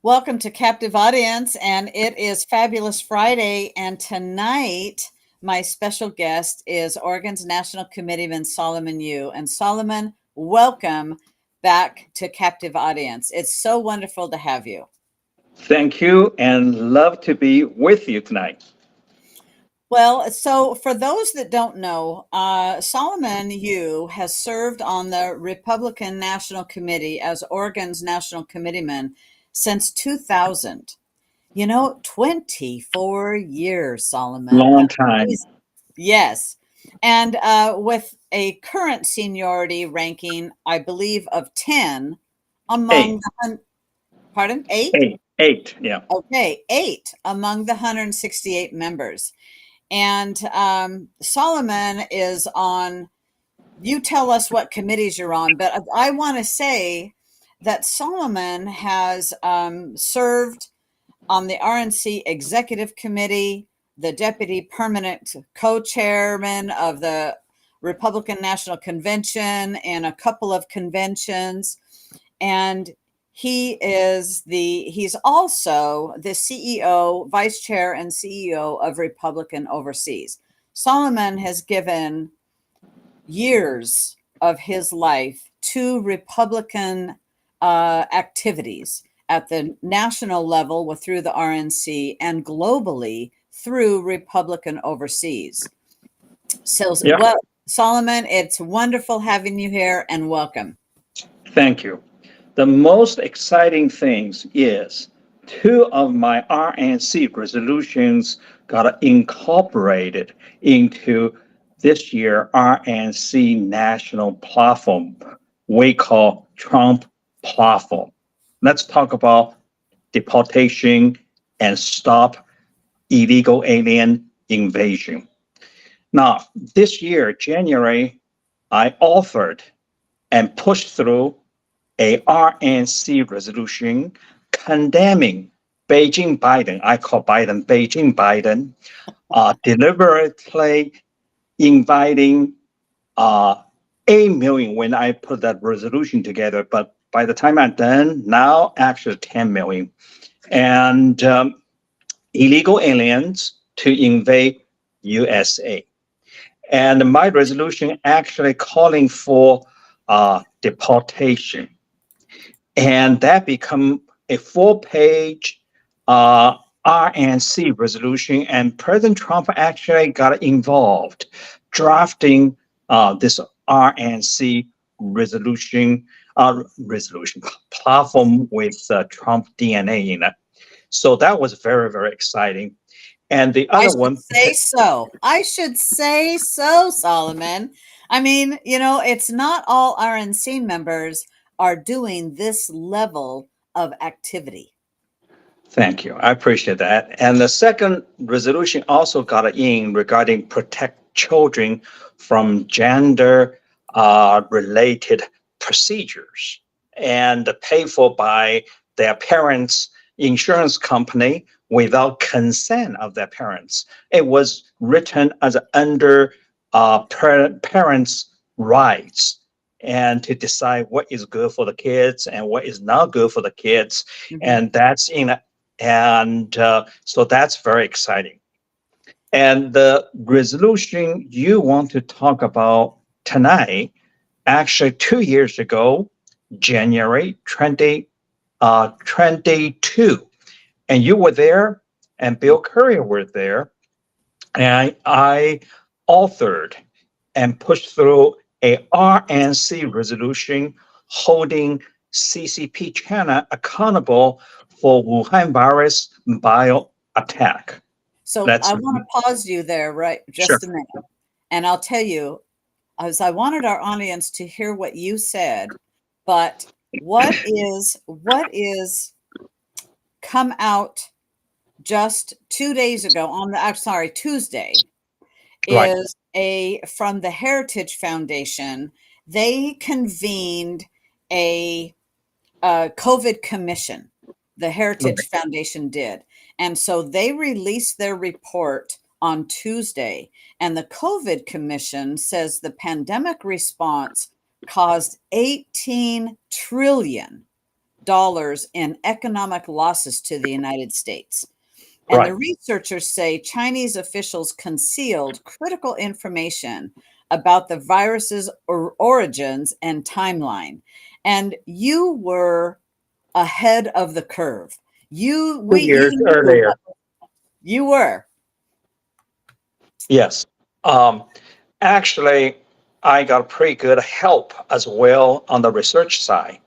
Welcome to Captive Audience, and it is Fabulous Friday. And tonight, my special guest is Oregon's National Committeeman Solomon Yu. And Solomon, welcome back to Captive Audience. It's so wonderful to have you. Thank you and love to be with you tonight. Well, so for those that don't know, Solomon Yu has served on the Republican National Committee as Oregon's National Committeeman since 2000. 24 years, Solomon. Long time. Amazing. Yes. And with a current seniority ranking, I believe, of 10 among Eight, the, pardon, eight? eight. Yeah. Okay, eight among the 168 members. And Solomon is on, you tell us what committees you're on, but I want to say that Solomon has served on the RNC Executive Committee, the Deputy Permanent Co-Chairman of the Republican National Convention and a couple of conventions. And he's also the CEO, Vice Chair and CEO of Republican Overseas. Solomon has given years of his life to Republican activities at the national level through the RNC and globally through Republican Overseas. So, Yeah. well, Solomon, it's wonderful having you here and welcome. Thank you. The most exciting things is two of my RNC resolutions got incorporated into this year RNC national platform we call Trump platform. Let's talk about deportation and stop illegal alien invasion. Now, this year, January, I authored and pushed through a RNC resolution condemning Beijing Biden, I call Biden Beijing Biden, deliberately inviting 8 million when I put that resolution together. But by the time I'm done, now actually 10 million. And illegal aliens to invade USA. And my resolution actually calling for deportation. And that become a 4-page RNC resolution. And President Trump actually got involved drafting this RNC resolution platform with Trump DNA in it. So that was very, very exciting. And the other one, I should say so, Solomon. I mean, it's not all RNC members are doing this level of activity. thank you. I appreciate that. And the second resolution also got in regarding protect children from gender related procedures and paid for by their parents' insurance company without consent of their parents. It was written as under parents' rights and to decide what is good for the kids and what is not good for the kids. Mm-hmm. And that's so that's very exciting. And the resolution you want to talk about tonight, actually 2 years ago, January 2022, and you were there, and Bill Currier were there, and I authored and pushed through a RNC resolution holding CCP China accountable for Wuhan virus bio attack. So I want to pause you there, right? Just a minute. And I'll tell you, as I wanted our audience to hear what you said, but what is come out just 2 days ago on Tuesday is from the Heritage Foundation. They convened a COVID commission. The Heritage Foundation did. And so they released their report on Tuesday. And the COVID commission says the pandemic response caused $18 trillion dollars in economic losses to the United States. And the Right. researchers say Chinese officials concealed critical information about the virus's origins and timeline. And you were ahead of the curve. You 2 years knew earlier. what you were. Yes. Um, Actually, I got pretty good help as well on the research side,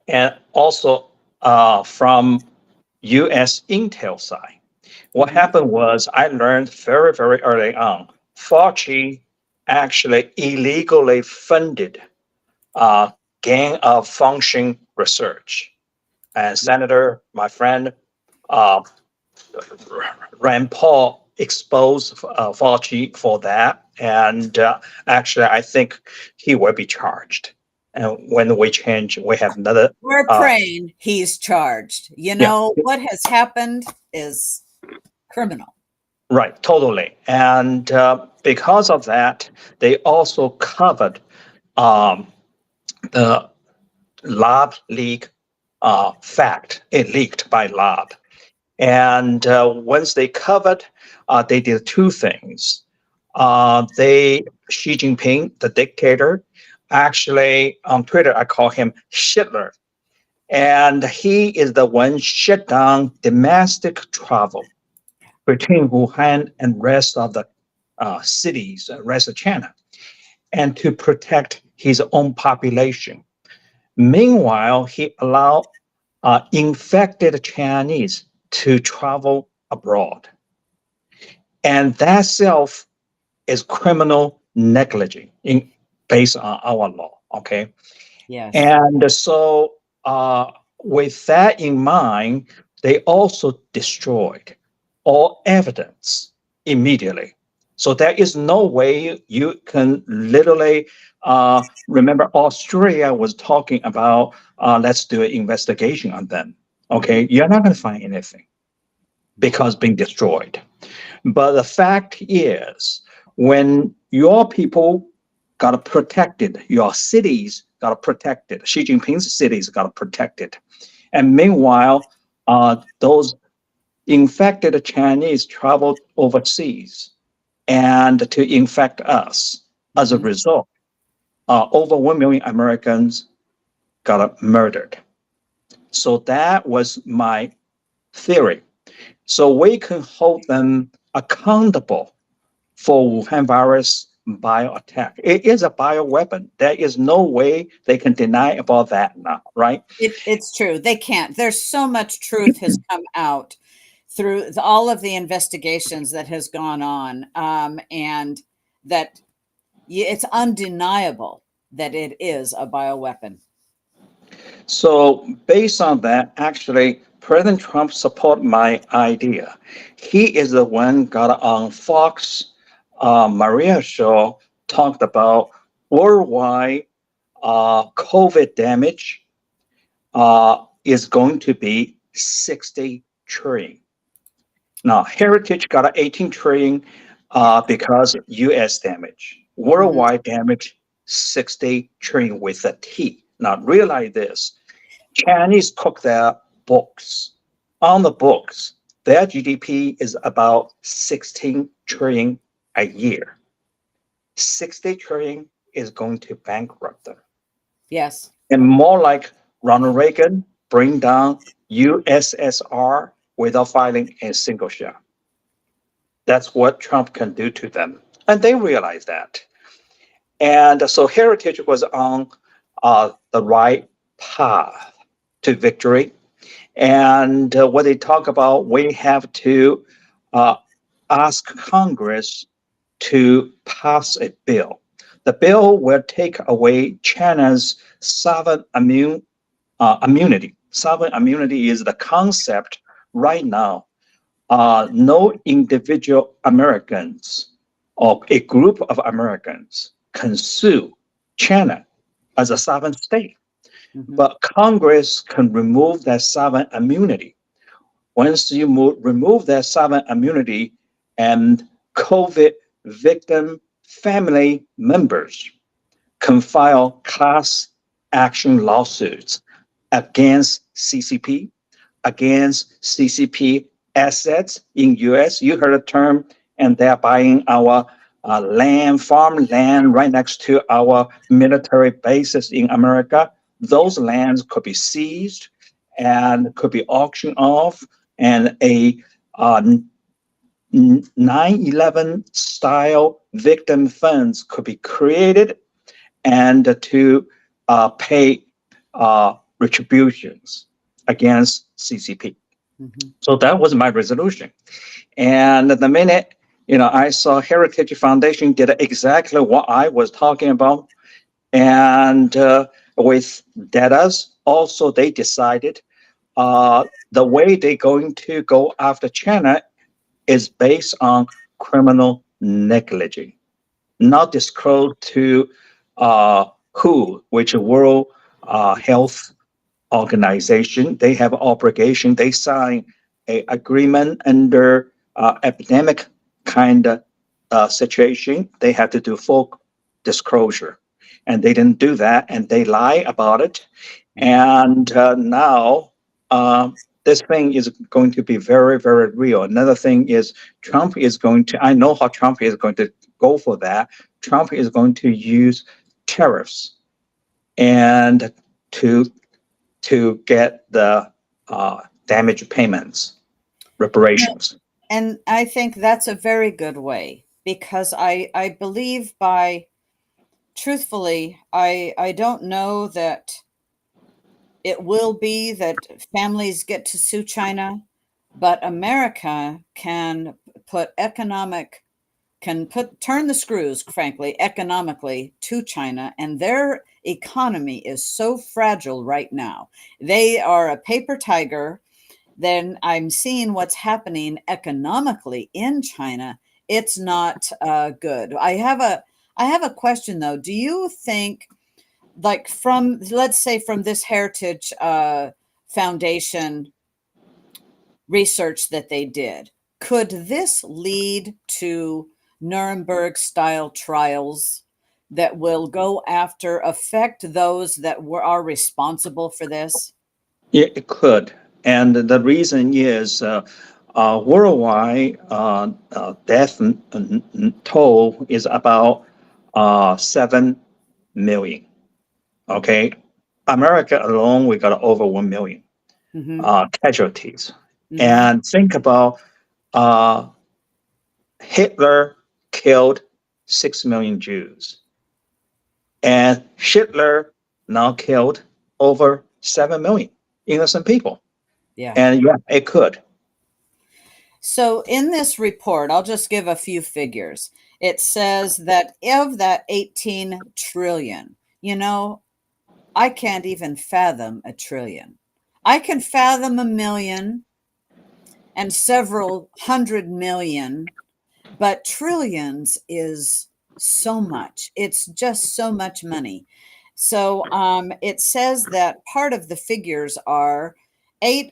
and also from U.S. Intel side. What Mhm. happened was I learned very, very early on, Fauci actually illegally funded uh, gain of function research. And Senator, my friend, uh, Rand Paul exposed Fauci for that. And actually, I think he will be charged. And when we change, we have another. We're praying he's charged. You Yeah, know, what has happened is criminal. right, totally. And because of that, they also covered um, the lab leak fact. It leaked by lab. And once they covered, they did two things. Xi Jinping, the dictator, actually on Twitter, I call him Hitler. And he is the one shut down domestic travel between Wuhan and rest of the cities, rest of China, and to protect his own population. Meanwhile, he allowed infected Chinese to travel abroad. And that self is criminal negligence based on our law. Okay. Yes. And so, with that in mind, they also destroyed all evidence immediately. So there is no way you can literally remember Australia was talking about let's do an investigation on them. Okay, you're not going to find anything because being destroyed. But the fact is, when your people got protected, your cities got protected, Xi Jinping's cities got protected. And meanwhile, those infected Chinese traveled overseas and to infect us. As a Mhm. result, over 1 million Americans got murdered. So that was my theory. So we can hold them accountable for Wuhan virus bio attack. It is a bio weapon. There is no way they can deny about that now, right? It's true. They can't. There's so much truth has come out through all of the investigations that has gone on, and that it's undeniable that it is a bioweapon. So based on that, actually, President Trump support my idea. He is the one got on Fox Maria show talked about worldwide COVID damage is going to be 60 trillion. Now, Heritage got 18 trillion because U.S. damage. Mhm. Worldwide damage, 60 trillion with a T. Now, realize this. Chinese cook their books. On the books, their GDP is about 16 trillion a year. 60 trillion is going to bankrupt them. Yes. And more like Ronald Reagan bring down USSR without filing a single shot. That's what Trump can do to them. And they realize that. And so Heritage was on the right path to victory. And what they talk about, we have to ask Congress to pass a bill. The bill will take away China's sovereign immunity. Sovereign immunity is the concept right now. No individual Americans or a group of Americans can sue China as a sovereign state. Mhm. But Congress can remove that sovereign immunity. Once you remove that sovereign immunity, and COVID victim family members can file class action lawsuits against CCP, against CCP assets in US. You heard the term, and they're buying our farmland right next to our military bases in America. Those lands could be seized and could be auctioned off, and a 9/11 style victim funds could be created and to pay retributions against CCP. Mm-hmm. So that was my resolution. And the minute I saw Heritage Foundation did exactly what I was talking about, and with data, also they decided the way they're going to go after China is based on criminal negligence, not disclosed to WHO, which is World Health Organization. They have obligation. They sign a agreement under epidemic kind of situation. They have to do full disclosure, and they didn't do that, and they lie about it. And now this thing is going to be very, very real. Another thing is Trump is going to, I know how Trump is going to go for that. Trump is going to use tariffs and to get the damage payments, reparations. And I think that's a very good way, because I believe truthfully, I don't know that it will be that families get to sue China, but America can turn the screws, frankly, economically to China, and their economy is so fragile right now. They are a paper tiger. Then I'm seeing what's happening economically in China. It's not good. I have a question though. Do you think, like, let's say from this Heritage Foundation research that they did, could this lead to Nuremberg style trials that will affect those that are responsible for this? Yeah, it could. And the reason is worldwide death toll is about 7 million. Okay. America alone, we got over 1 million casualties. Mm-hmm. And think about Hitler killed 6 million Jews. And Hitler now killed over 7 million innocent people. Yeah. And yeah, it could. So in this report, I'll just give a few figures. It says that of that 18 trillion, I can't even fathom a trillion. I can fathom a million and several 100 million, but trillions is so much. It's just so much money. So it says that part of the figures are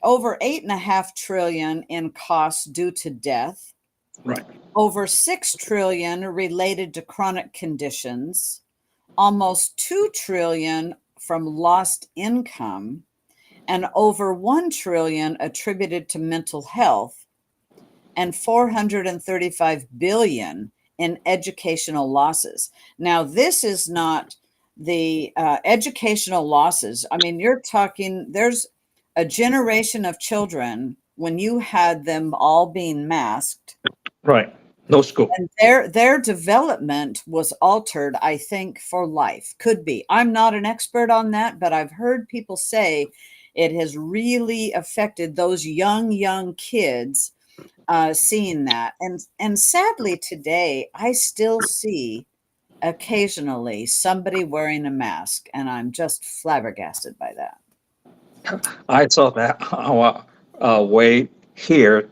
over 8.5 trillion in costs due to death, Right. over 6 trillion related to chronic conditions, almost 2 trillion from lost income, and over 1 trillion attributed to mental health, and 435 billion in educational losses. Now, this is not the educational losses. I mean, you're talking, there's a generation of children when you had them all being masked. Right. No school. And their development was altered, I think, for life. Could be. I'm not an expert on that, but I've heard people say it has really affected those young kids seeing that. And sadly today, I still see occasionally somebody wearing a mask, and I'm just flabbergasted by that. I saw that on our way here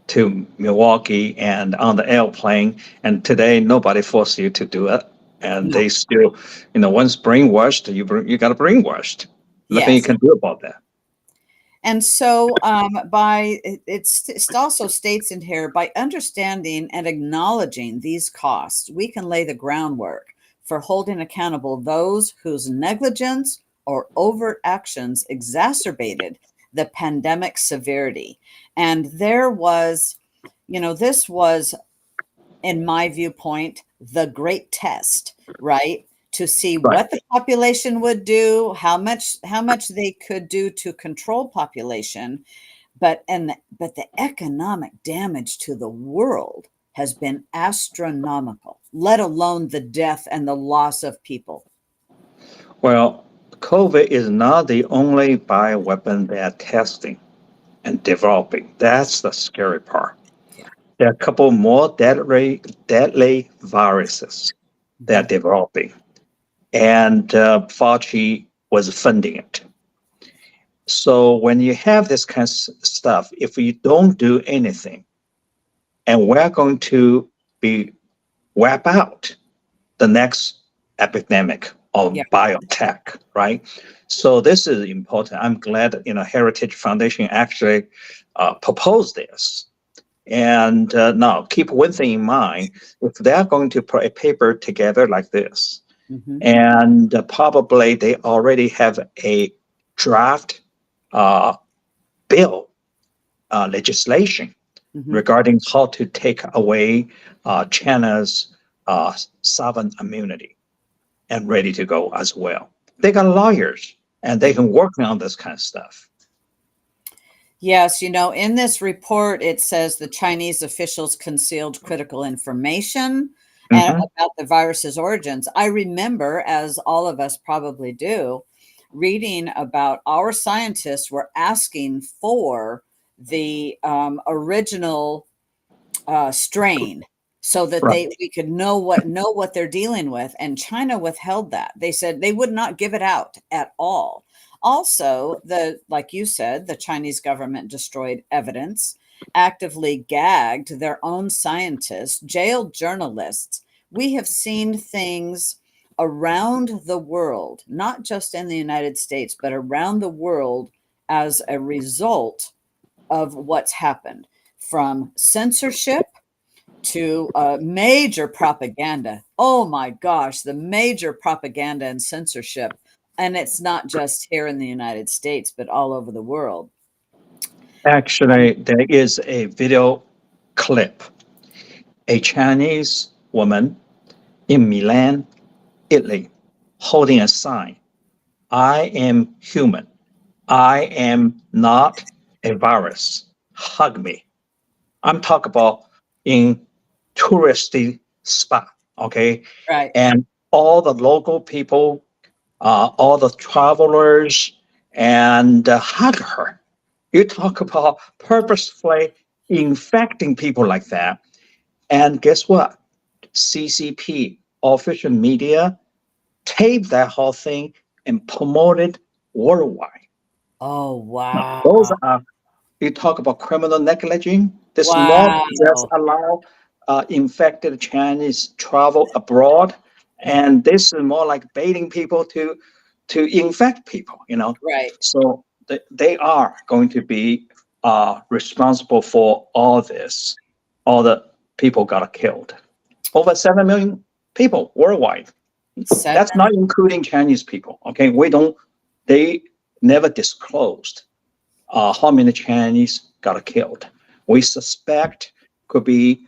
to Milwaukee and on the airplane. And today, nobody forced you to do it. And No. they still, once brainwashed, you got to brainwashed. Nothing you Yes. can do about that. And so it also states in here, by understanding and acknowledging these costs, we can lay the groundwork for holding accountable those whose negligence or overt actions exacerbated the pandemic severity. And there was, this was, in my viewpoint, the great test, right? To see Right. what the population would do, how much they could do to control population, but the economic damage to the world has been astronomical, let alone the death and the loss of people. Well, COVID is not the only bioweapon they're testing and developing. That's the scary part. Yeah. There are a couple more deadly viruses they're developing, and Fauci was funding it. So when you have this kind of stuff, if you don't do anything, and we're going to be wipe out the next epidemic of biotech, right? So this is important. I'm glad Heritage Foundation actually proposed this. And now keep one thing in mind: if they're going to put a paper together like this, and probably they already have a draft bill legislation regarding how to take away China's sovereign immunity, and ready to go as well. They got lawyers and they can work on this kind of stuff. Yes, in this report, it says the Chinese officials concealed critical information about the virus's origins. I remember, as all of us probably do, reading about our scientists were asking for the original strain so that we could know what they're dealing with, and China withheld that. They said they would not give it out at all. Also, like you said, the Chinese government destroyed evidence, actively gagged their own scientists, jailed journalists. We have seen things around the world, not just in the United States, but around the world as a result of what's happened, from censorship to major propaganda. Oh my gosh, the major propaganda and censorship. And it's not just here in the United States, but all over the world. Actually, there is a video clip. A Chinese woman in Milan, Italy, holding a sign: "I am human. I am not a virus. Hug me." I'm talking about in touristy spot, okay? Right. And all the local people, all the travelers, and hug her. You talk about purposefully infecting people like that. And guess what? CCP, official media, taped that whole thing and promoted worldwide. Oh, wow. Now, those are, you talk about criminal negligence. This not just allow infected Chinese travel abroad, and this is more like baiting people to infect people. Right. So they are going to be responsible for all this. All the people got killed. Over 7 million people worldwide. That's not including Chinese people. Okay, they never disclosed how many Chinese got killed. We suspect could be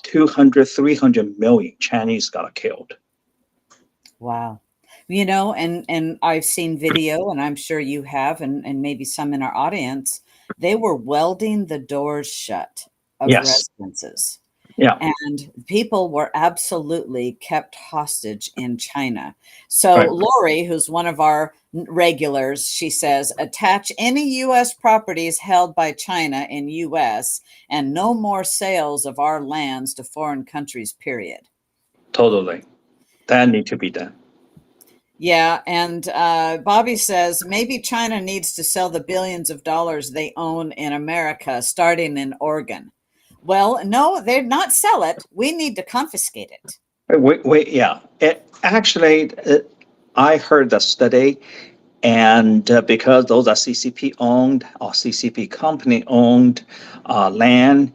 200, 300 million Chinese got killed. Wow. And I've seen video, and I'm sure you have, and maybe some in our audience. They were welding the doors shut of residences. Yeah. And people were absolutely kept hostage in China. So Lori, who's one of our regulars, she says, attach any U.S. properties held by China in U.S. and no more sales of our lands to foreign countries, period. Totally. That need to be done. Yeah, and Bobby says maybe China needs to sell the billions of dollars they own in America, starting in Oregon. Well, no, they're not sell it. We need to confiscate it. Actually, I heard the study, and because those are CCP owned or CCP company owned land,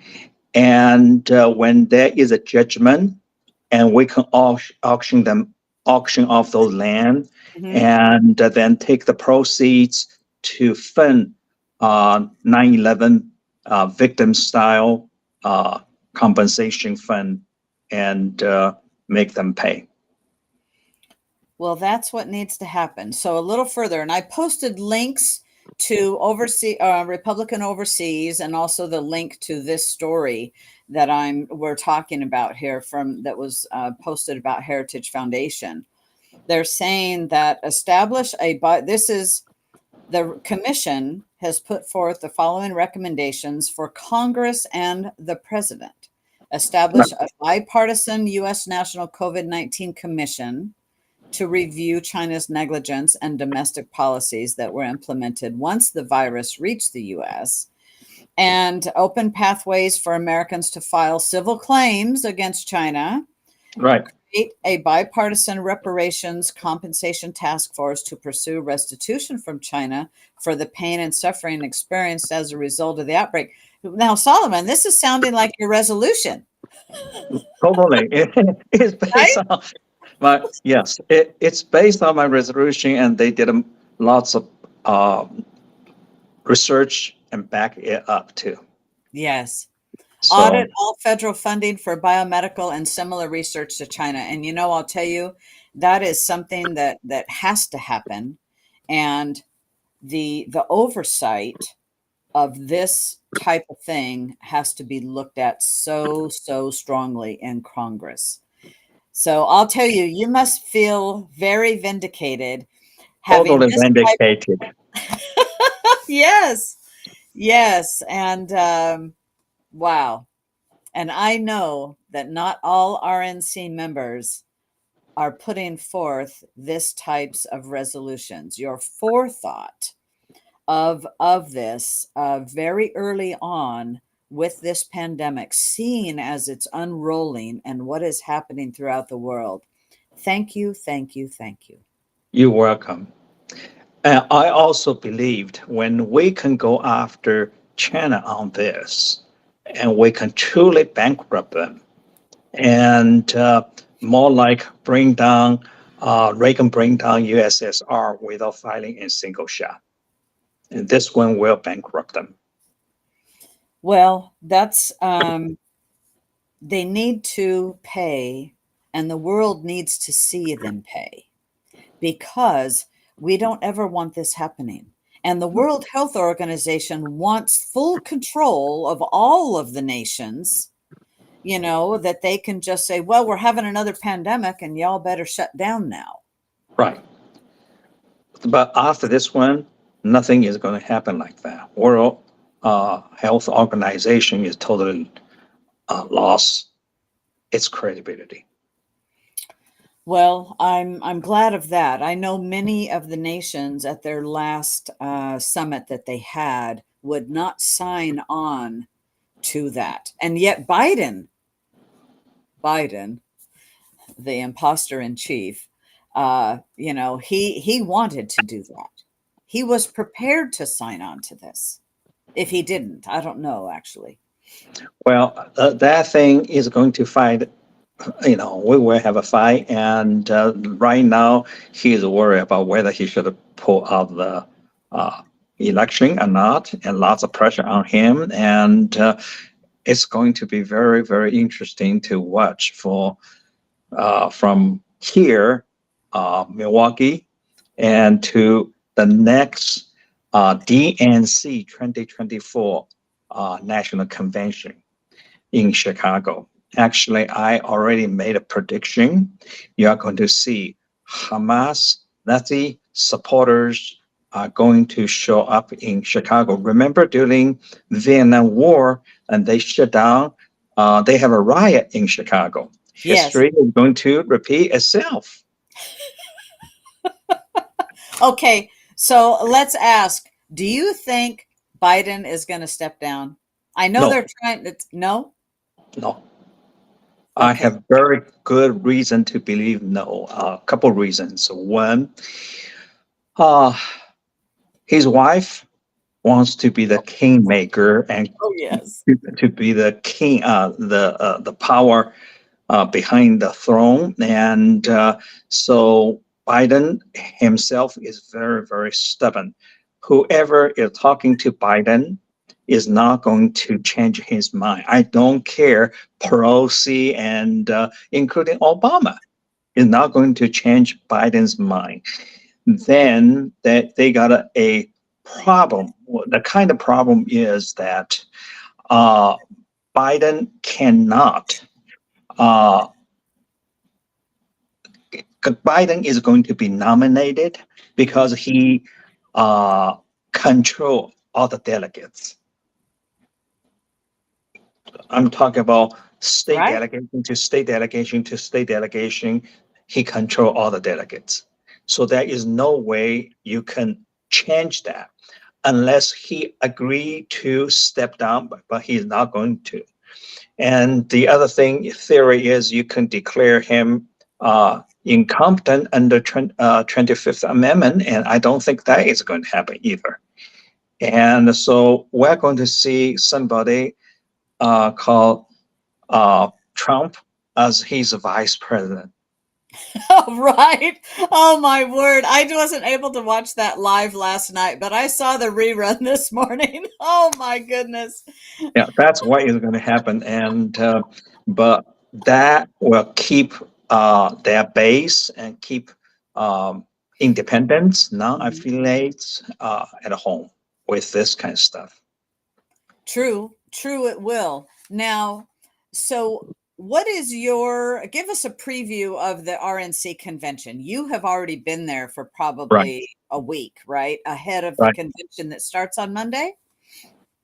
and when there is a judgment, and we can auction off those land, Mhm. and then take the proceeds to fund 9/11 victim style compensation fund and make them pay. Well, that's what needs to happen. So a little further, and I posted links to Republican Overseas, and also the link to this story that we're talking about here that was posted about Heritage Foundation. They're saying that the commission has put forth the following recommendations for Congress and the president. Establish a bipartisan U.S. National COVID-19 Commission to review China's negligence and domestic policies that were implemented once the virus reached the U.S., and open pathways for Americans to file civil claims against China. Right. Create a bipartisan reparations compensation task force to pursue restitution from China for the pain and suffering experienced as a result of the outbreak. Now, Solomon, this is sounding like your resolution, Totally. It's based right? on yes, it's based on my resolution, and they did lots of research and back it up too. Yes. So, Audit all federal funding for biomedical and similar research to China. And I'll tell you, that is something that has to happen. And the oversight of this type of thing has to be looked at so strongly in Congress. So I'll tell you, you must feel very vindicated having totally this type. vindicated. Yes, yes, and wow. And I know that not all RNC members are putting forth this types of resolutions. Your forethought of this very early on with this pandemic, seeing as it's unrolling and what is happening throughout the world. Thank you, thank you, thank you. You're welcome. And I also believed when we can go after China on this, and we can truly bankrupt them, and more like Reagan bring down USSR without filing a single shot. And this one will bankrupt them. Well, that's they need to pay, and the world needs to see them pay, because we don't ever want this happening. And the World Health Organization wants full control of all of the nations, that they can just say, well, we're having another pandemic and y'all better shut down now. Right. But after this one, nothing is going to happen like that. World Health Organization is totally lost its credibility. Well, I'm glad of that. I know many of the nations at their last summit that they had would not sign on to that. And yet Biden, the imposter in chief, he wanted to do that. He was prepared to sign on to this. If he didn't, I don't know, actually. Well, that thing is going to fight. We will have a fight, and right now he is worried about whether he should pull out the election or not, and lots of pressure on him. And it's going to be very, very interesting to watch from here, Milwaukee, and to the next DNC 2024 National Convention in Chicago. Actually, I already made a prediction. You are going to see Hamas, Nazi supporters are going to show up in Chicago. Remember during Vietnam War, and they shut down, they have a riot in Chicago. Yes. History is going to repeat itself. Okay, so let's ask, do you think Biden is going to step down? I know No. they're trying to, no? No. I have very good reason to believe no. A couple reasons. One, his wife wants to be the kingmaker and yes, to be the king, the power behind the throne, and so Biden himself is very, very stubborn. Whoever is talking to Biden is not going to change his mind. I don't care, Pelosi and including Obama is not going to change Biden's mind. Then they got a problem. The kind of problem is that Biden cannot. Biden is going to be nominated because he control all the delegates. I'm talking about state Right. delegation to state delegation to state delegation. He control all the delegates. So there is no way you can change that unless he agree to step down, but he's not going to. And the other thing, theory is you can declare him incompetent under 25th Amendment, and I don't think that is going to happen either. And so we're going to see somebody called Trump as his vice president. Oh, right. Oh, my word. I wasn't able to watch that live last night, but I saw the rerun this morning. Oh, my goodness. Yeah, that's what is going to happen. And but that will keep their base and keep independence, non-affiliates at home with this kind of stuff. True, it will. Now, so what is give us a preview of the RNC convention. You have already been there for probably a week, right? Ahead of the convention that starts on Monday?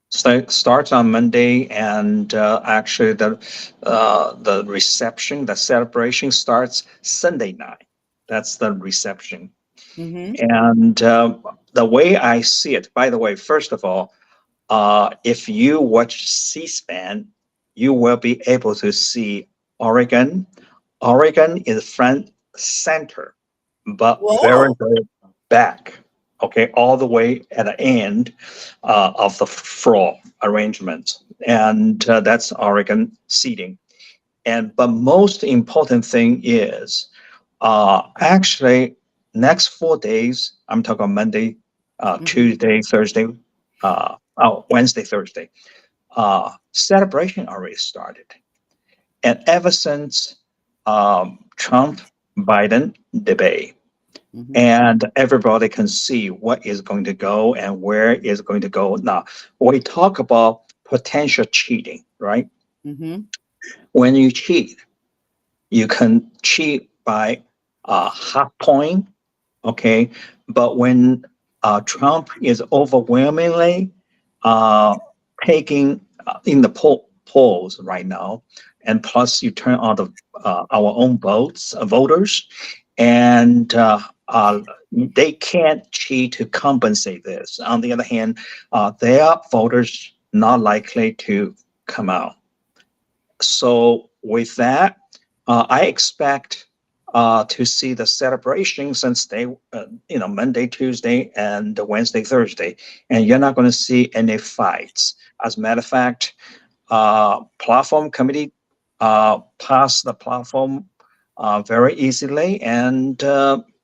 Starts on Monday, and actually the reception, the celebration starts Sunday night. That's the reception. And the way I see it, by the way, first of all, if you watch C-SPAN, you will be able to see Oregon. Oregon is front center, but very, very back. Okay, all the way at the end of the floor arrangement, and that's Oregon seating. But most important thing is actually next 4 days. I'm talking Monday, Tuesday, Thursday, Wednesday, Thursday. Celebration already started, and ever since Trump Biden debate. And everybody can see what is going to go and where is going to go. Now, we talk about potential cheating, right? When you cheat, you can cheat by half point, okay? But when Trump is overwhelmingly taking in the polls right now, and plus you turn on our own voters, and they can't cheat to compensate this. On the other hand, their voters not likely to come out. So with that, I expect to see the celebration since they, Monday, Tuesday, and Wednesday, Thursday, and you're not going to see any fights. As a matter of fact, platform committee passed the platform very easily and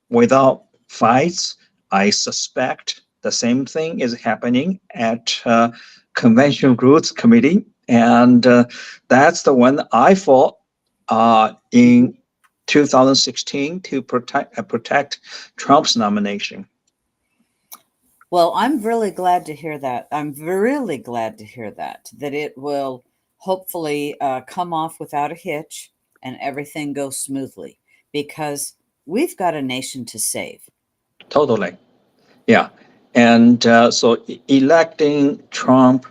without fights. I suspect the same thing is happening at Convention Rules Committee, and that's the one I fought in 2016 to protect Trump's nomination. Well, I'm really glad to hear that. I'm really glad to hear that it will hopefully come off without a hitch and everything goes smoothly, because we've got a nation to save. Totally. Yeah. And so electing Trump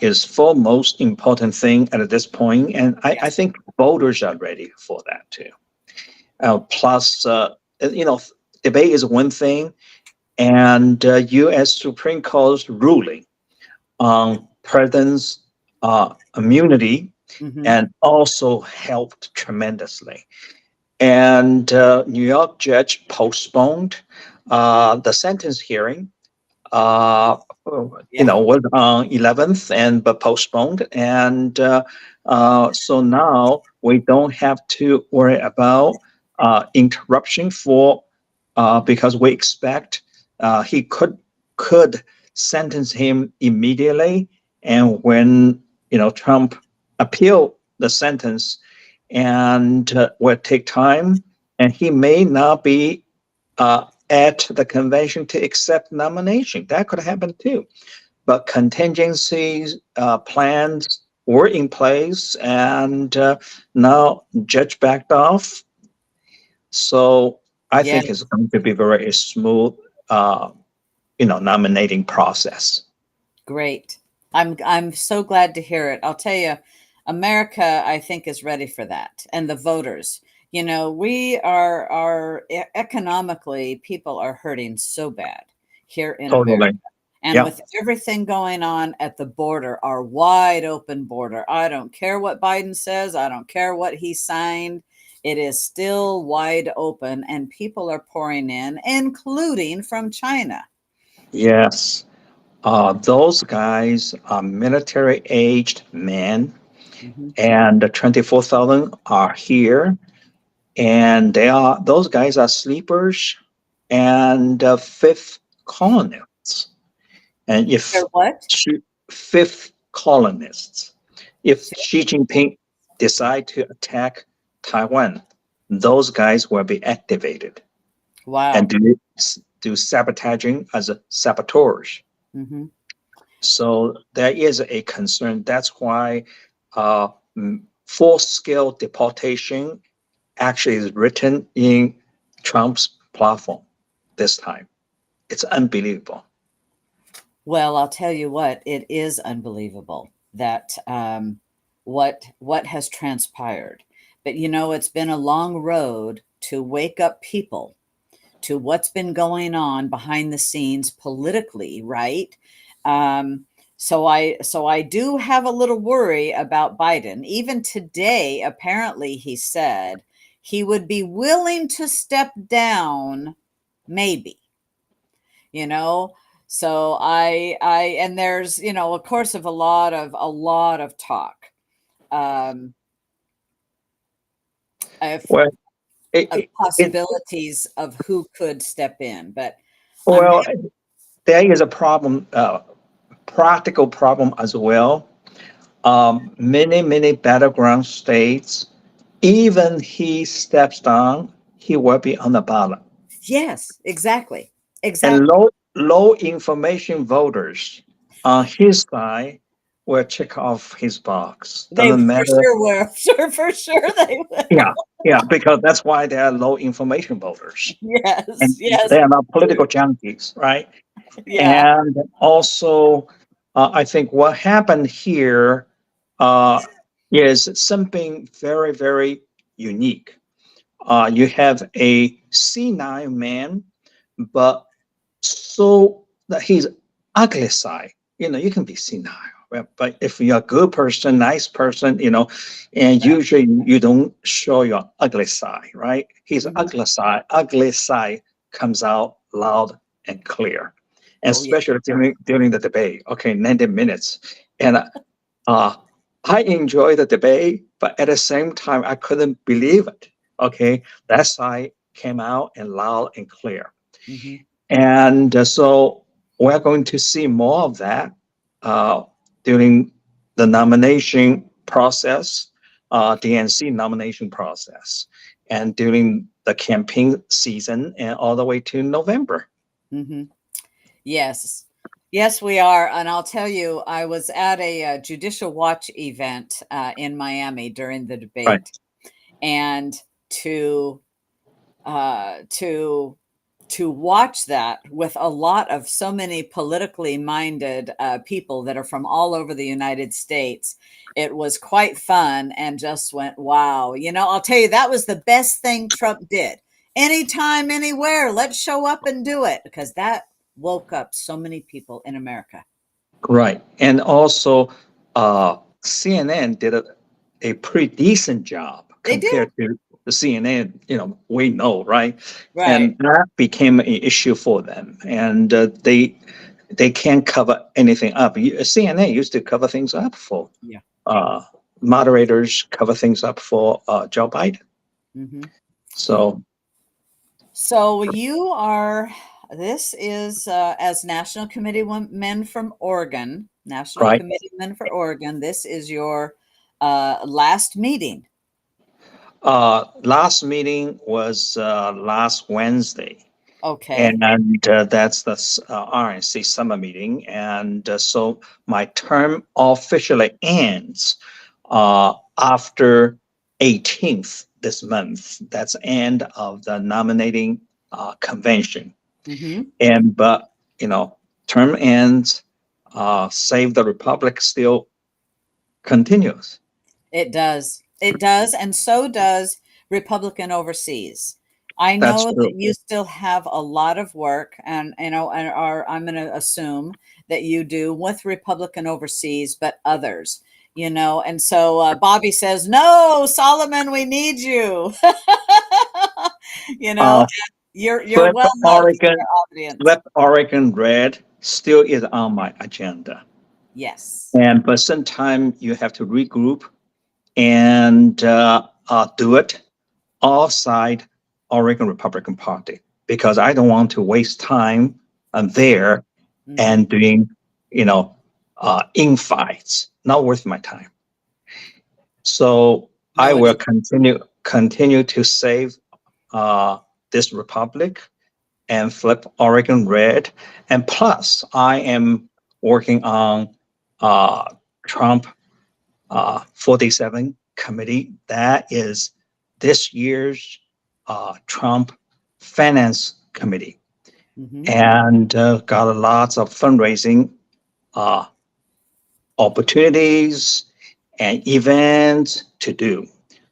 is the most important thing at this point. And I think voters are ready for that too. Plus, debate is one thing, and U.S. Supreme Court's ruling on president's immunity and also helped tremendously. And New York judge postponed the sentence hearing. Was on 11th but postponed, and so now we don't have to worry about interruption for because we expect he could sentence him immediately, and when Trump appeal the sentence, and will take time, and he may not be at the convention to accept nomination. That could happen too. But contingencies plans were in place, and now judge backed off. So I Yeah, think it's going to be very smooth, nominating process. great. I'm so glad to hear it. I'll tell you, America, I think, is ready for that, and the voters. We are economically, people are hurting so bad here in America. Totally. And Yeah. with everything going on at the border, our wide open border, I don't care what Biden says, I don't care what he signed, it is still wide open, and people are pouring in, including from China. Yes. Those guys are military-aged men, Mhm. and the 24,000 are here, and those guys are sleepers and fifth colonists. And They're if what? fifth colonists, if Fifth? Xi Jinping decide to attack Taiwan, those guys will be activated and Wow. do sabotaging as saboteurs. Hmm. So there is a concern. That's why uh, full-scale deportation actually is written in Trump's platform this time. It's unbelievable. Well, I'll tell you what, it is unbelievable that what has transpired. But it's been a long road to wake up people to what's been going on behind the scenes politically, right? Um, so I do have a little worry about Biden. Even today, apparently, he said he would be willing to step down, maybe. You know, so and there's of course of a lot of talk um, of, Well, of it possibilities of who could step in, but I'm well, there is a problem, practical problem as well. Many battleground states, even he steps down, he will be on the ballot. yes, exactly, And exactly. low information voters on his side will check off his box. They Doesn't for matter. sure will. Sure, for sure they will. Yeah, yeah, because that's why they are low information voters. Yes, And yes, they are not true. political junkies, right? Yeah. And also, I think what happened here uh, is something very unique. You have a C9 man, but so that he's ugly side. You can be senile, right? But if you're a good person, nice person, and usually you don't show your ugly side, right? His Mhm. ugly side comes out loud and clear, and Oh yeah. especially during the debate. Okay, 90 minutes, and uh, I enjoy the debate, but at the same time, I couldn't believe it. Okay, that side came out and loud and clear. Hmm. And so we're going to see more of that uh, during the nomination process, DNC nomination process, and during the campaign season and all the way to November. Hmm. Yes. Yes, we are. And I'll tell you, I was at a, Judicial Watch event in Miami during the Right. debate, and to uh, to to watch that with a lot of so many politically minded people that are from all over the United States, it was quite fun and just went, wow. I'll tell you, that was the best thing Trump did. Anytime, anywhere, let's show up and do it, because that woke up so many people in America. Right. And also, CNN did a pretty decent job They did. compared to the CNN, we know, right? Right. And that became an issue for them. And they can't cover anything up. CNN used to cover things up for Yeah. uh, moderators, cover things up for Joe Biden. Hmm. So So you are, this is as National Committeeman from Oregon, National right. Committeeman for Oregon, this is your last meeting. Last meeting was last Wednesday. Okay. And that's the RNC summer meeting. And so my term officially ends after 18th this month. That's end of the nominating convention. Mm-hmm. And but term ends, Save the Republic still continues. It does. It does. And so does Republican Overseas. I That's know that true. you still have a lot of work, and I'm going to assume that you do with Republican Overseas, but others, And so Bobby says, "No, Solomon, we need you." you know, Uh, and you're Flip well known to Oregon, your audience. Flip Oregon Red still is on my agenda. Yes. But sometimes you have to regroup and do it outside Oregon Republican Party because I don't want to waste time there Mm-hmm. and doing, infights. Not worth my time. So I No, will it's continue to save this republic and flip Oregon red. And plus, I am working on Trump 47 committee. That is this year's Trump Finance Committee, mm-hmm. and got lots of fundraising uh, opportunities and events to do.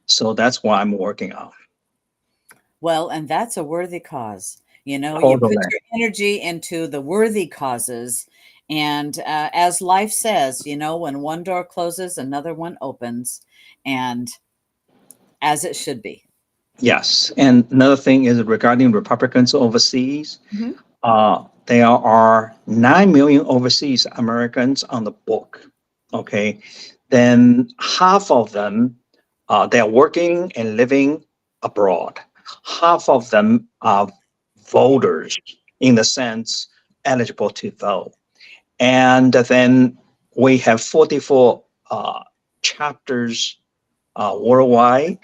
So that's what I'm working on. Well, and that's a worthy cause. You put Totally. your energy into the worthy causes. And as life says, when one door closes, another one opens, and as it should be. Yes. And another thing is regarding Republicans overseas. Mhm. There are 9 million overseas Americans on the book. Okay. Then half of them, they're working and living abroad. Half of them are voters in the sense eligible to vote. And then we have 44 chapters worldwide.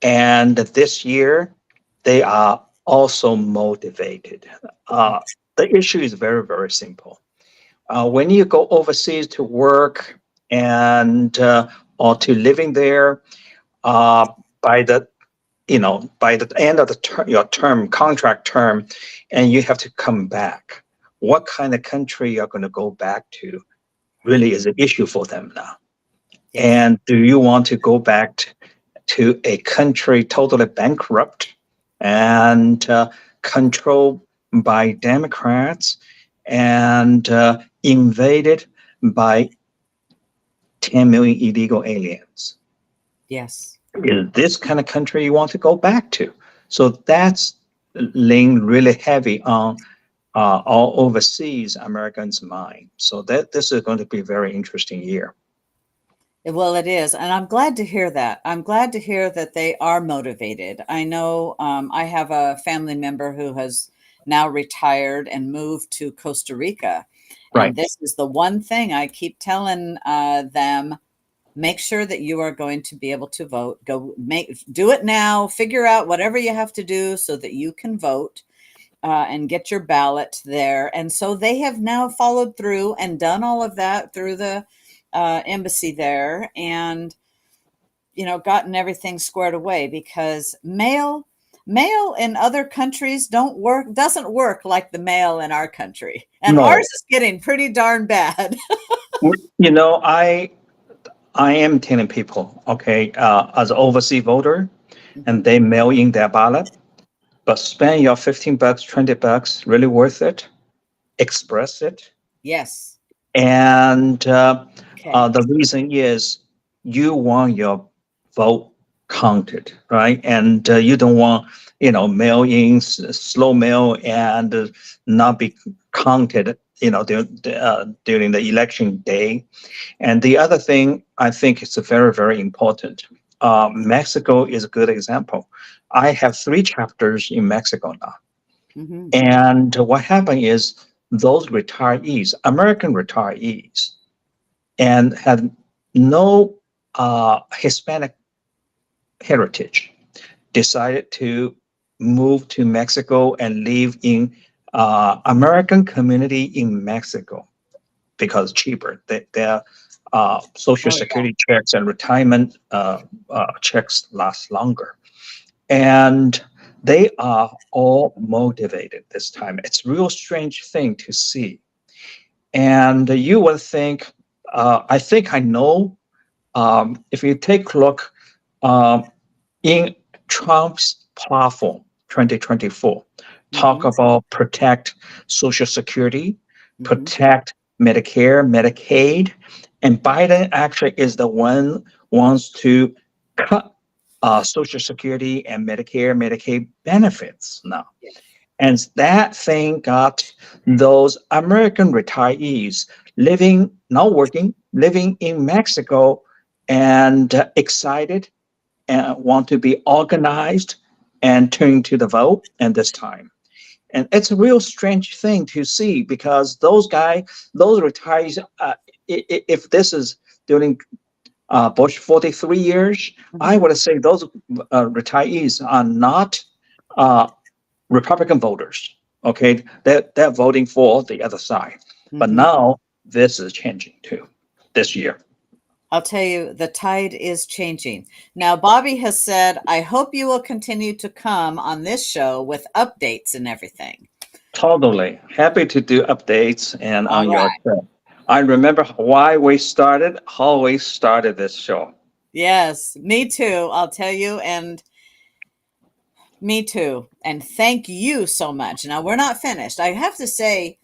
And this year, they are also motivated. The issue is very, very simple. When you go overseas to work and or to living there, by the by the end of the your contract term, and you have to come back. What kind of country you're going to go back to really is an issue for them now. Yes. And do you want to go back to a country totally bankrupt and controlled by Democrats and invaded by 10 million illegal aliens? Yes. Is this kind of country you want to go back to? So that's laying really heavy on all overseas Americans' mind. So that this is going to be a very interesting year. Well, it is. And I'm glad to hear that. I'm glad to hear that they are motivated. I know I have a family member who has now retired and moved to Costa Rica. And Right. this is the one thing I keep telling them: make sure that you are going to be able to vote. Do it now. Figure out whatever you have to do so that you can vote and get your ballot there. And so they have now followed through and done all of that through the embassy there, and gotten everything squared away, because mail in other countries doesn't work like the mail in our country, and No, ours is getting pretty darn bad. I am telling people, okay, as an overseas voter, and Mhm. they mail in their ballot, but spend your $15, $20, really worth it. Express it. Yes. And Okay. the reason is you want your vote counted, right? And you don't want, mail in, slow mail, and not be counted, during the election day. And the other thing I think is very, very important. Mexico is a good example. I have 3 chapters in Mexico now. Mhm. And what happened is those retirees, American retirees, and had no Hispanic heritage, decided to move to Mexico and live in American community in Mexico because it's cheaper. Their Social Oh, yeah. Security checks and retirement checks last longer. And they are all motivated this time. It's a real strange thing to see. And you would think, I think I know, if you take a look in Trump's platform 2024, talk Mhm. about protect Social Security, Mhm. protect Medicare, Medicaid, and Biden actually is the one wants to cut Social Security and Medicare, Medicaid benefits now. Yeah. And that thing got those American retirees living, not working, living in Mexico and excited and want to be organized and turn to the vote and this time. And it's a real strange thing to see because those guys, those retirees, if this is during Bush 43 years, I Mhm. would say those retirees are not uh, Republican voters. Okay, they're voting for the other side. But Mhm. now this is changing too this year. I'll tell you, the tide is changing. Now, Bobby has said, I hope you will continue to come on this show with updates and everything. Totally happy to do updates and All on your right. show. I remember why we started, how we started this show. Yes, me too. I'll tell you. And me too. And thank you so much. Now, we're not finished. I have to say,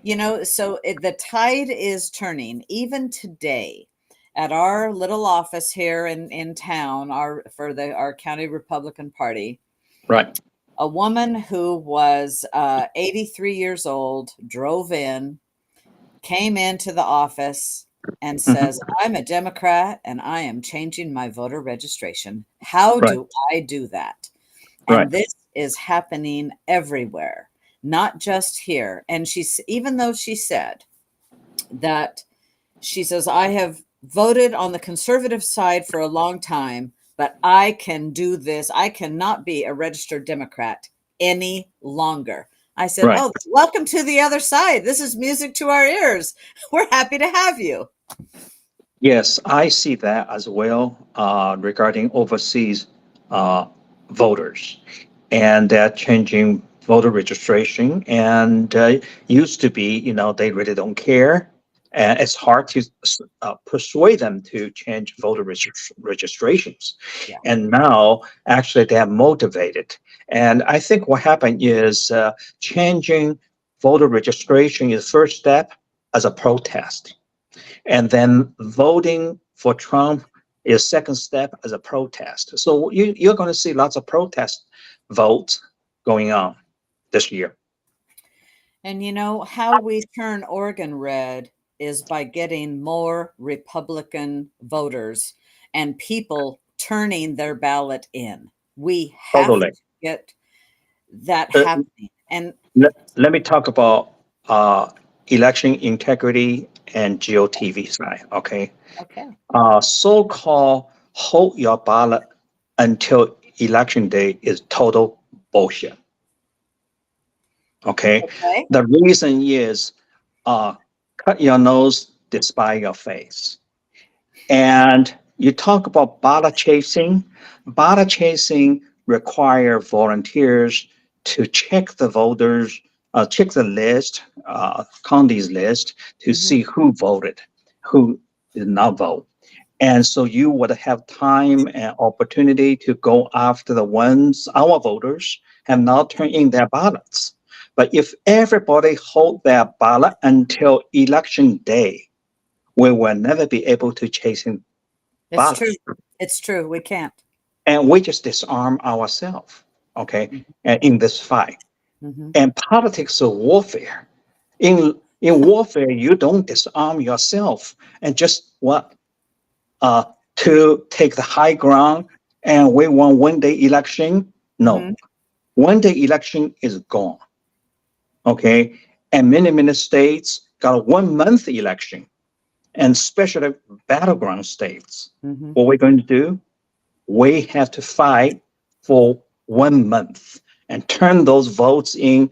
the tide is turning even today at our little office here in town, our county Republican Party. Right. A woman who was 83 years old drove in, came into the office, and says, Mhm. I'm a Democrat and I am changing my voter registration. How Right. do I do that? Right. And this is happening everywhere, not just here. And even though she said that, she says, I have voted on the conservative side for a long time, but I can do this. I cannot be a registered Democrat any longer. I said, Right. oh, welcome to the other side. This is music to our ears. We're happy to have you. Yes, I see that as well regarding overseas uh, voters. And they're changing voter registration. And used to be, they really don't care. And it's hard to persuade them to change voter registrations. Yeah. And now, actually, they're motivated. And I think what happened is changing voter registration is first step as a protest, and then voting for Trump is second step as a protest. So you're going to see lots of protest votes going on this year. And how we turn Oregon red is by getting more Republican voters and people turning their ballot in. We have Totally. to get that Uh, happening. And let me talk about election integrity and GOTV side. Okay. okay. So-called hold your ballot until election day is total bullshit. Okay. Okay. The reason is uh, cut your nose despite your face. And you talk about ballot chasing. Ballot chasing require volunteers to check the voters, check the list, county's list to Mhm. see who voted, who did not vote. And so you would have time and opportunity to go after the ones our voters have not turned in their ballots. But if everybody hold their ballot until election day, we will never be able to chase in It's true. ballots. It's true. We can't. And we just disarm ourselves, okay, and in this fight. Mhm. And politics of warfare. In warfare, you don't disarm yourself and just what to take the high ground and we want one-day election. No, Mhm. one-day election is gone. Okay, and many states got a 1 month election, and especially battleground states. Mhm. What we're going to do? We have to fight for 1 month and turn those votes in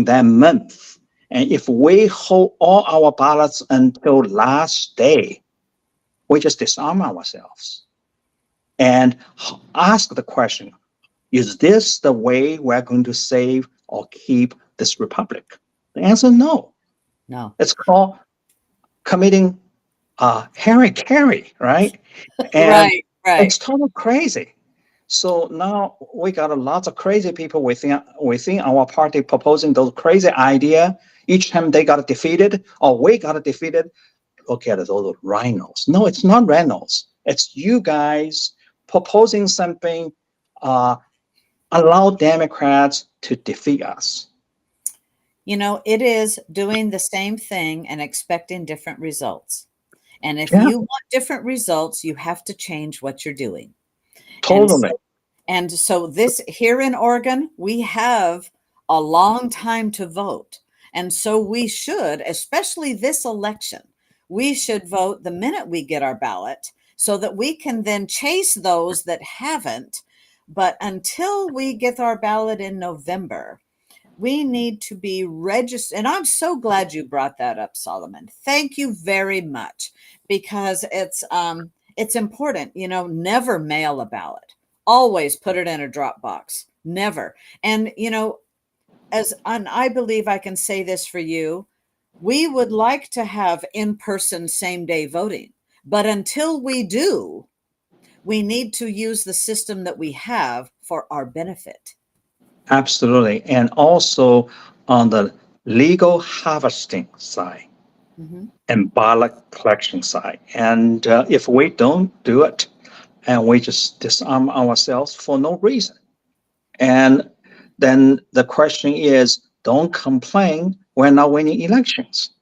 that month. And if we hold all our ballots until last day, we just disarm ourselves and ask the question, is this the way we're going to save or keep this republic? The answer, no. No. It's called committing Harry Carey, right? And Right. Right. it's totally crazy. So now we got a lot of crazy people within our party proposing those crazy idea. Each time they got defeated or we got defeated, look at it, all the rhinos. No, it's not rhinos. It's you guys proposing something, allow Democrats to defeat us. You know, it is doing the same thing and expecting different results. And if Yeah, you want different results, you have to change what you're doing. And totally. so this here in Oregon, we have a long time to vote. And so we should, especially this election, we should vote the minute we get our ballot so that we can then chase those that haven't. But until we get our ballot in November, we need to be registered. And I'm so glad you brought that up, Solomon. Thank you very much, because it's important. You know, never mail a ballot. Always put it in a drop box. Never. And you know, and I believe I can say this for you, we would like to have in-person same-day voting. But until we do, we need to use the system that we have for our benefit. Absolutely. And also on the legal harvesting side Mm-hmm. and ballot collection side. And if we don't do it and we just disarm ourselves for no reason, and then the question is, don't complain, we're not winning elections.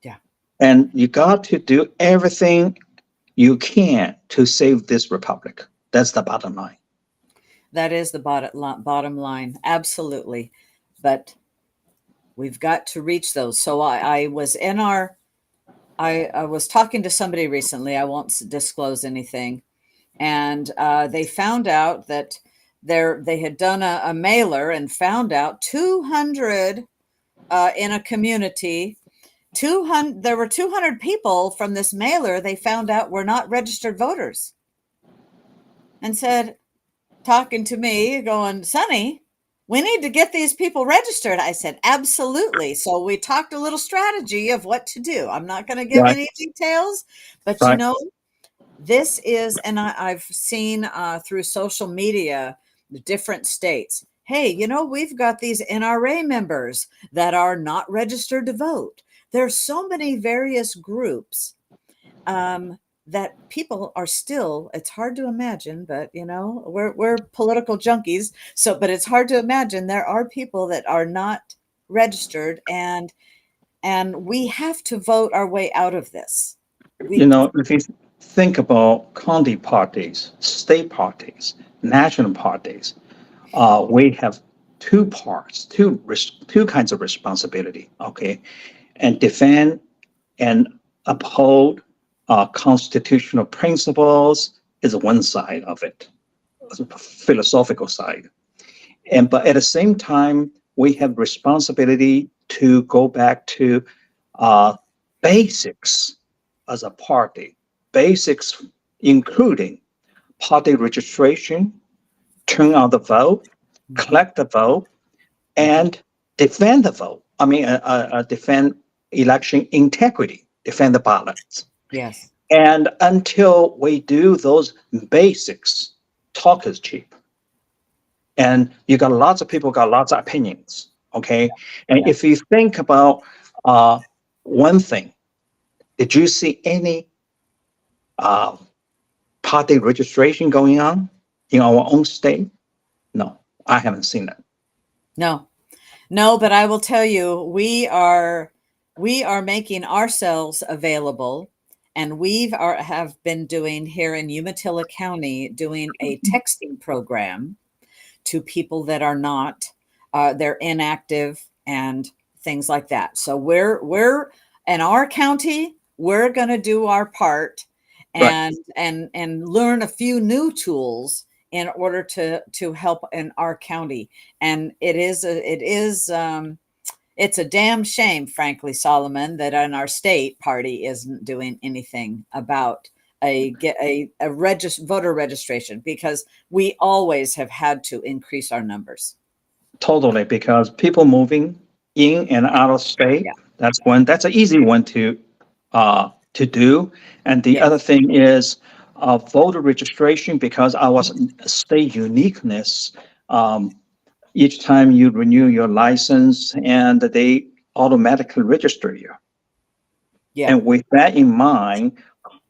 Yeah. And you got to do everything you can to save this republic. That's the bottom line. That is the bottom line. Absolutely. But we've got to reach those. So I was in I was talking to somebody recently. I won't disclose anything. And they found out that they had done a mailer and found out 200 in a community. 200, there were 200 people from this mailer they found out were not registered voters, and said, talking to me, going, Sonny, we need to get these people registered. I said, absolutely. So we talked a little strategy of what to do. I'm not going to give Right, any details, but you right. know, this is, and I've seen through social media, the different states. Hey, you know, we've got these NRA members that are not registered to vote. There's so many various groups that people are still, it's hard to imagine, but you know, we're political junkies. So, but it's hard to imagine there are people that are not registered, and we have to vote our way out of this. You We know, if you think about county parties, state parties, national parties, we have two parts, two kinds of responsibility, okay? And defend and uphold constitutional principles is one side of it, philosophical side. And but at the same time, we have responsibility to go back to uh, basics as a party, basics including party registration, turn out the vote, collect the vote, and defend the vote. I mean, defend election integrity, defend the ballots. Yes. And until we do those basics, talk is cheap. And you got lots of people got lots of opinions. Okay. And Yeah. if you think about one thing, did you see any uh, party registration going on in our own state? No, I haven't seen that. No, no, but I will tell you, we are making ourselves available, And have been doing here in Umatilla County, doing a texting program to people that are not, they're inactive and things like that. So we're in our county, we're going to do our part and learn a few new tools in order to help in our county. And it's a damn shame, frankly, Solomon, that in our state party isn't doing anything about voter registration, because we always have had to increase our numbers. Totally, because people moving in and out of state, Yeah. that's an easy one to do. And the Yes. other thing is voter registration, because our state uniqueness. Each time you renew your license, and they automatically register you. Yeah. And with that in mind,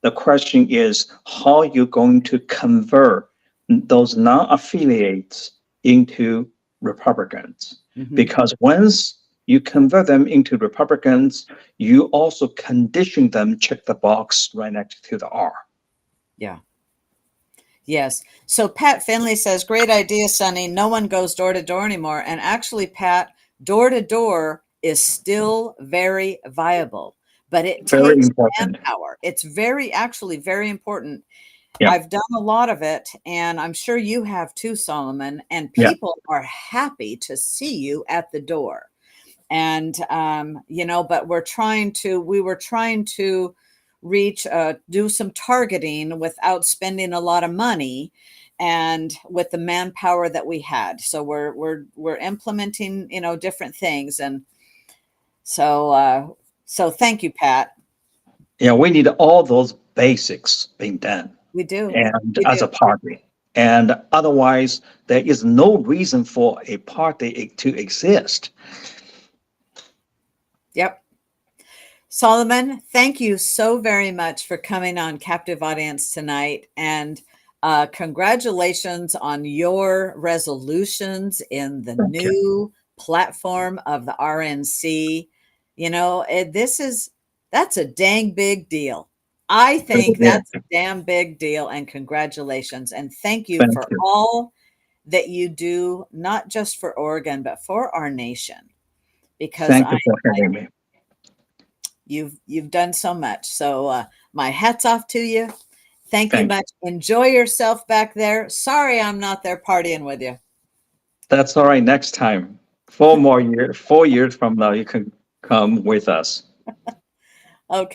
the question is how you're going to convert those non-affiliates into Republicans. Mhm. Because once you convert them into Republicans, you also condition them, check the box right next to the R. Yeah. Yes. So Pat Finley says, great idea, Sonny. No one goes door to door anymore. And actually, Pat, door to door is still very viable, but it Very takes important. manpower. It's actually very important. Yeah. I've done a lot of it, and I'm sure you have too, Solomon, and Yeah. people are happy to see you at the door. And, but we were trying to reach, do some targeting without spending a lot of money and with the manpower that we had. So we're implementing, different things. And so thank you, Pat. Yeah, we need all those basics being done. We do. And We as do. a party. And otherwise, there is no reason for a party to exist. Yep. Solomon, thank you so very much for coming on Captive Audience tonight. And congratulations on your resolutions in the new platform of the RNC. That's a dang big deal. I think that's a damn big deal. And congratulations. And thank you for all that you do, not just for Oregon, but for our nation. Because thank you for having me. You've done so much. So my hat's off to you. Thank you much. Enjoy yourself back there. Sorry I'm not there partying with you. That's all right. Next time, 4 years from now, you can come with us. Okay.